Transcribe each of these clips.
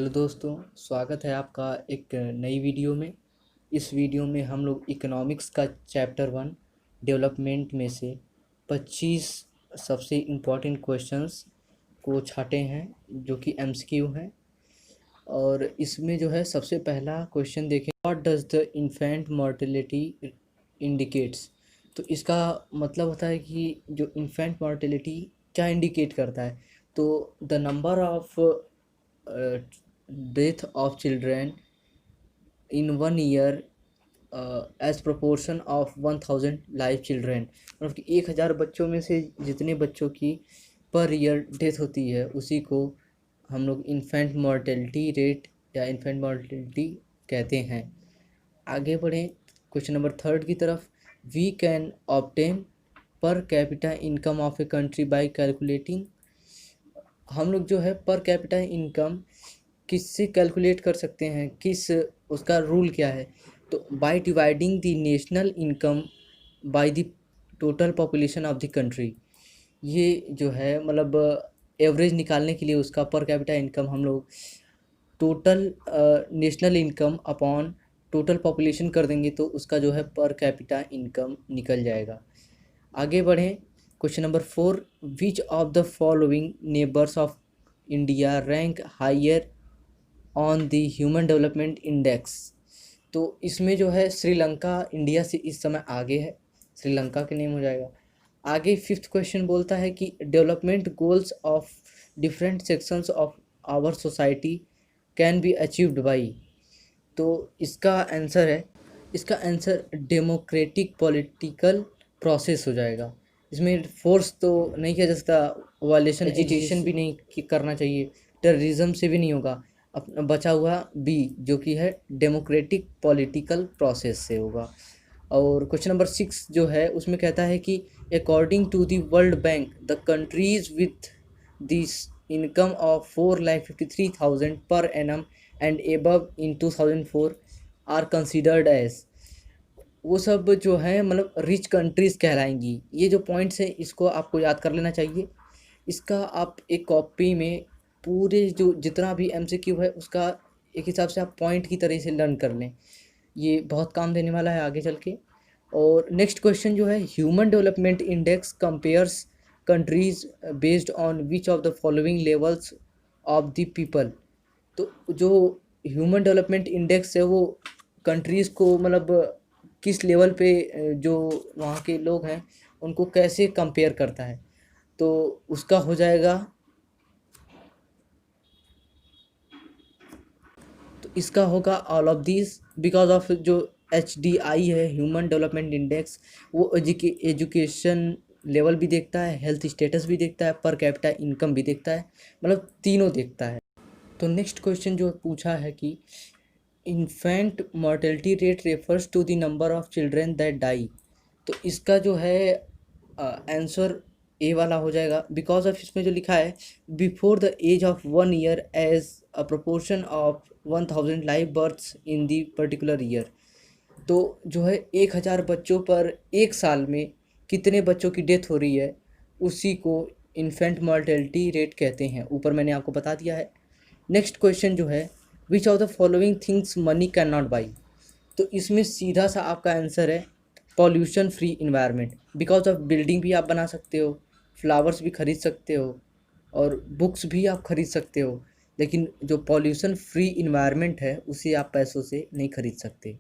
Hello दोस्तों, स्वागत है आपका एक नई वीडियो में। इस वीडियो में हम लोग इकोनॉमिक्स का चैप्टर 1 डेवलपमेंट में से 25 सबसे इम्पोर्टेंट क्वेश्चंस को छाटे हैं जो कि एमसीक्यू हैं। और इसमें जो है सबसे पहला क्वेश्चन देखें, what does the infant mortality indicates. तो इसका मतलब होता है कि जो इन्फेंट मोर्टेलिटी क्या इंडिकेट करता है। तो the number of death of children in 1 year as proportion of 1000 live children, मतलब कि 1000 बच्चों में से जितने बच्चों की पर ईयर डेथ होती है उसी को हम लोग इन्फेंट मॉर्टेलिटी रेट या इन्फेंट मॉर्टेलिटी कहते हैं। आगे बढ़ें क्वेश्चन नंबर 3 की तरफ। We can obtain per capita income of a country by calculating. हम लोग जो है पर कैपिटा इनकम किससे कैलकुलेट कर सकते हैं, किस उसका रूल क्या है। तो by dividing the national income by the total population of the country. ये जो है मतलब एवरेज निकालने के लिए उसका पर कैपिटा इनकम हम लोग total national income upon total population कर देंगे तो उसका जो है पर कैपिटा इनकम निकल जाएगा। आगे बढ़ें question number 4। Which of the following neighbours of India rank higher on the human development index. तो इसमें जो है श्रीलंका इंडिया से इस समय आगे है, श्रीलंका के नेम हो जाएगा। आगे 5th क्वेश्चन बोलता है कि development goals of different sections of our society can be achieved by. तो इसका आंसर डेमोक्रेटिक पॉलिटिकल प्रोसेस हो जाएगा। इसमें फोर्स तो नहीं किया जा सकता, वायलेशन एजिटेशन भी नहीं करना चाहिए, टेररिज्म से भी नहीं होगा। अपना बचा हुआ बी जो कि है डेमोक्रेटिक पॉलिटिकल प्रोसेस से होगा। और क्वेश्चन नंबर 6 जो है उसमें कहता है कि according to the world bank the countries with this income of 4,53,000 per annum and above in 2004 are considered as. वो सब जो है मतलब रिच कंट्रीज़ कहलाएंगी। ये जो पॉइंट्स हैं इसको आपको याद कर लेना चाहिए। इसका आप एक कॉपी में पूरे जो जितना भी एमसीक्यू है उसका एक हिसाब से आप पॉइंट की तरह से लर्न कर लें, ये बहुत काम देने वाला है आगे चल के। और नेक्स्ट क्वेश्चन जो है, human development index compares countries based on which of the following levels of the people. तो जो ह्यूमन डेवलपमेंट इंडेक्स है वो कंट्रीज़ को मतलब किस लेवल पे जो वहाँ के लोग हैं उनको कैसे कंपेयर करता है। तो उसका हो जाएगा, तो इसका होगा all of this, because of जो HDI है ह्यूमन डेवलपमेंट इंडेक्स, वो एजुकेशन लेवल भी देखता है, हेल्थ स्टेटस भी देखता है, पर कैपिटा इनकम भी देखता है, मतलब तीनों देखता है। तो नेक्स्ट क्वेश्चन जो पूछा है कि infant mortality rate refers to the number of children that die. तो इसका जो है आंसर ए वाला हो जाएगा, बिकॉज ऑफ इसमें जो लिखा है before the age of 1 year as a proportion of 1000 live births in the particular year. तो जो है 1000 बच्चों पर एक साल में कितने बच्चों की डेथ हो रही है उसी को इन्फेंट मॉर्टेलिटी रेट कहते हैं। ऊपर मैंने आपको बता दिया है। नेक्स्ट क्वेश्चन जो है, विच of the following things money can not by. तो इसमें सीधा सा आपका आंसर है pollution free environment, because of building भी आप बना सकते हो, फ्लावर्स भी खरीद सकते हो और बुक्स भी आप खरीद सकते हो, लेकिन जो पॉल्यूशन फ्री इन्वायरमेंट है उसे आप पैसों से नहीं खरीद सकते।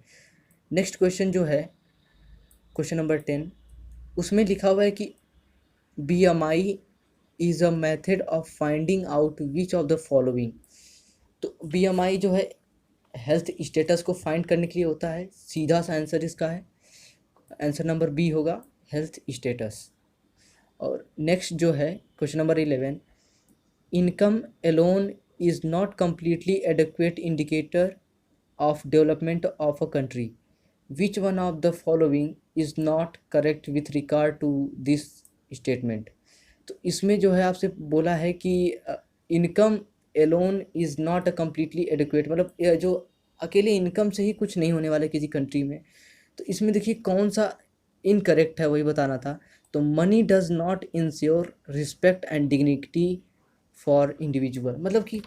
नेक्स्ट क्वेश्चन जो है क्वेश्चन नंबर 10, उसमें लिखा हुआ है कि BMI is a method of finding out which of the following. तो BMI जो है हेल्थ स्टेटस को फाइंड करने के लिए होता है। सीधा सा आंसर इसका है, आंसर नंबर बी होगा, हेल्थ स्टेटस। और नेक्स्ट जो है question number 11, income alone is not completely adequate indicator of development of a country, which one of the following is not correct with regard to this statement. तो इसमें जो है आपसे बोला है कि income alone is not a completely adequate, मतलब जो अकेले इनकम से ही कुछ नहीं होने वाला किसी कंट्री में। तो इसमें देखिए कौन सा इनकरेक्ट है वही बताना था। तो money does not ensure respect and dignity for individual, मतलब कि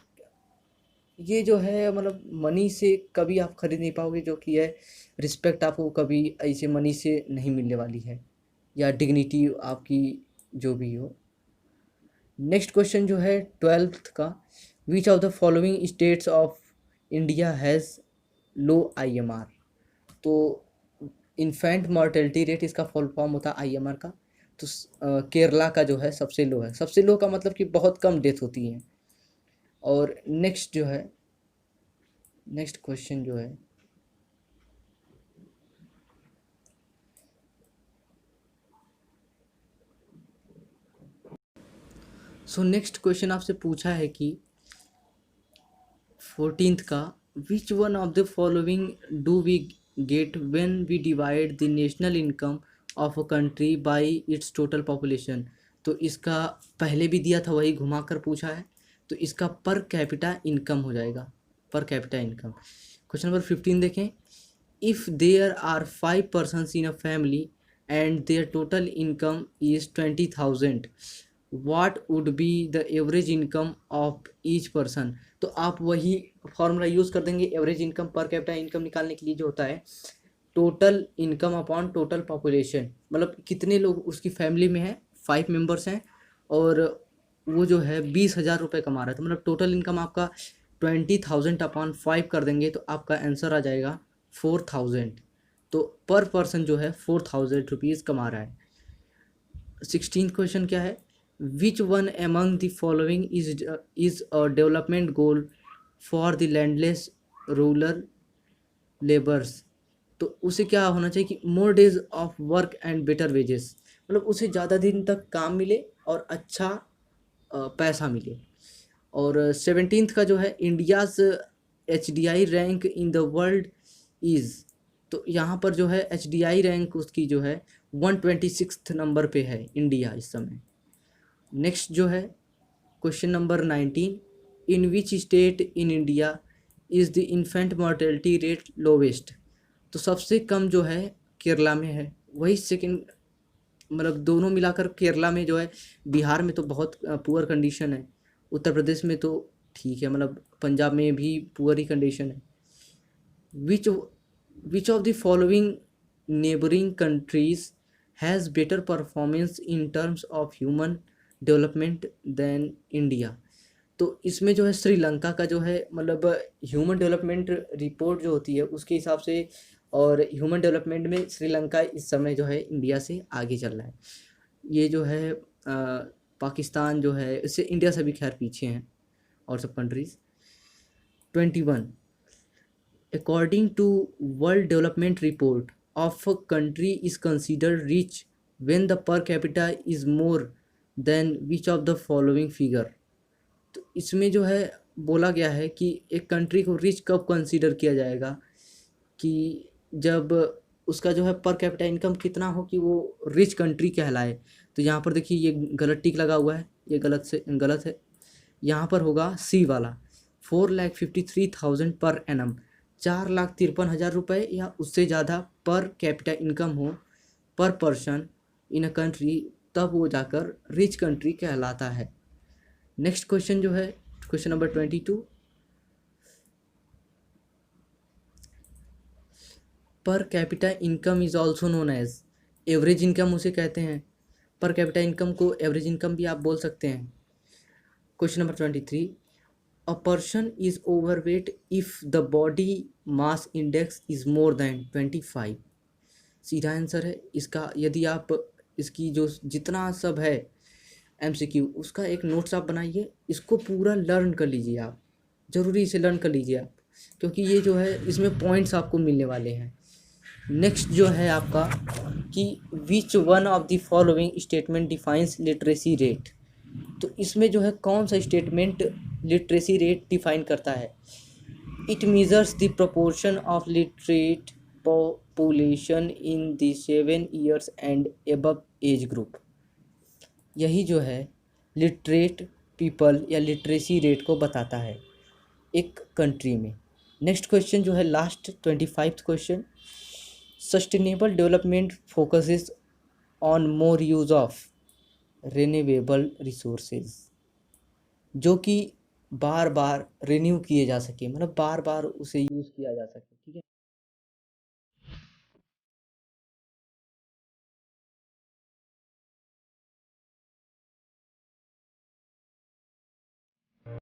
ये जो है मतलब मनी से कभी आप खरीद नहीं पाओगे, जो कि है रिस्पेक्ट आपको कभी ऐसे मनी से नहीं मिलने वाली है, या डिग्निटी आपकी जो भी हो। नेक्स्ट क्वेश्चन जो है 12th का, विच of the following states of India has low IMR। तो इन्फेंट मॉर्टेलिटी रेट इसका फुल फॉर्म होता है IMR का। तो केरला का जो है सबसे लो है। सबसे लो का मतलब कि बहुत कम डेथ होती है। और नेक्स्ट जो है, नेक्स्ट क्वेश्चन जो है, सो नेक्स्ट क्वेश्चन आपसे पूछा है कि 14th का, which one of the following do we get when we divide the national income of a country by its total population. तो इसका पहले भी दिया था, वही घुमा कर पूछा है। तो इसका पर कैपिटा इनकम हो जाएगा, पर कैपिटा इनकम। क्वेश्चन नंबर 15 देखें, if there are 5 persons in a family and their total income is 20,000, what would be the average income of each person। तो आप वही फॉर्मूला यूज़ कर देंगे एवरेज इनकम पर कैपिटा इनकम निकालने के लिए, जो होता है total income upon total population. मतलब कितने लोग उसकी फैमिली में हैं, 5 मेंबर्स हैं, और वो जो है 20,000 रुपये कमा रहा है। तो मतलब टोटल इनकम आपका 20,000 अपॉन 5 कर देंगे तो आपका आंसर आ जाएगा 4,000। तो पर पर्सन जो है 4,000 रुपीज़ कमा रहा है। 16th क्वेश्चन क्या है, which one among the following is a development goal for the landless rural labours. तो उसे क्या होना चाहिए कि more days of work and better wages, मतलब उसे ज़्यादा दिन तक काम मिले और अच्छा पैसा मिले। और 17th का जो है, India's HDI rank in the world is. तो यहाँ पर जो है HDI रैंक उसकी जो है 126th नंबर पे है इंडिया इस समय। नेक्स्ट जो है question number 19, in which state in India is the infant mortality rate lowest. तो सबसे कम जो है केरला में है। वही सेकंड, मतलब दोनों मिलाकर केरला में जो है, बिहार में तो बहुत पुअर कंडीशन है, उत्तर प्रदेश में तो ठीक है, मतलब पंजाब में भी पुअर ही कंडीशन है। Which which of the following neighbouring countries has better performance in terms of human development than India. तो इसमें जो है श्रीलंका का जो है, मतलब ह्यूमन डेवलपमेंट रिपोर्ट जो होती है उसके हिसाब से, और ह्यूमन डेवलपमेंट में श्रीलंका इस समय जो है इंडिया से आगे चल रहा है। ये जो है पाकिस्तान जो है इससे इंडिया से भी खैर पीछे हैं और सब countries. 21, according to world development report of a country is considered rich when the per capita is more than which of the following figure। तो इसमें जो है बोला गया है कि एक कंट्री को रिच कब कंसीडर किया जाएगा, कि जब उसका जो है पर कैपिटा इनकम कितना हो कि वो रिच कंट्री कहलाए। तो यहाँ पर देखिए ये गलत टिक लगा हुआ है, ये गलत है। यहाँ पर होगा सी वाला, 4,53,000 पर एनम, 4,53,000 रुपये या उससे ज़्यादा पर कैपिटा इनकम हो पर पर्सन इन अ कंट्री, तब वो जाकर रिच कंट्री कहलाता है। नेक्स्ट क्वेश्चन जो है question number 22, per capita income is also known as average income उसे कहते हैं। पर कैपिटा इनकम को एवरेज इनकम भी आप बोल सकते हैं। Question number 23, a person is overweight if the body mass index is more than 25। सीधा आंसर है इसका। यदि आप इसकी जो जितना सब है MCQ, उसका एक नोट्स आप बनाइए, इसको पूरा लर्न कर लीजिए आप, ज़रूरी इसे लर्न कर लीजिए आप, क्योंकि ये जो है इसमें पॉइंट्स आपको मिलने वाले हैं। नेक्स्ट जो है आपका कि विच one of the following statement defines literacy rate. तो इसमें जो है कौन सा स्टेटमेंट लिटरेसी रेट डिफाइन करता है। It measures the proportion of literate population in the 7 years and above age group. यही जो है लिटरेट पीपल या लिटरेसी रेट को बताता है एक कंट्री में। नेक्स्ट क्वेश्चन जो है last 25th question, sustainable development focuses on more use of renewable resources. जो कि बार बार रिन्यू किए जा सके, मतलब बार बार उसे यूज़ किया जा सके।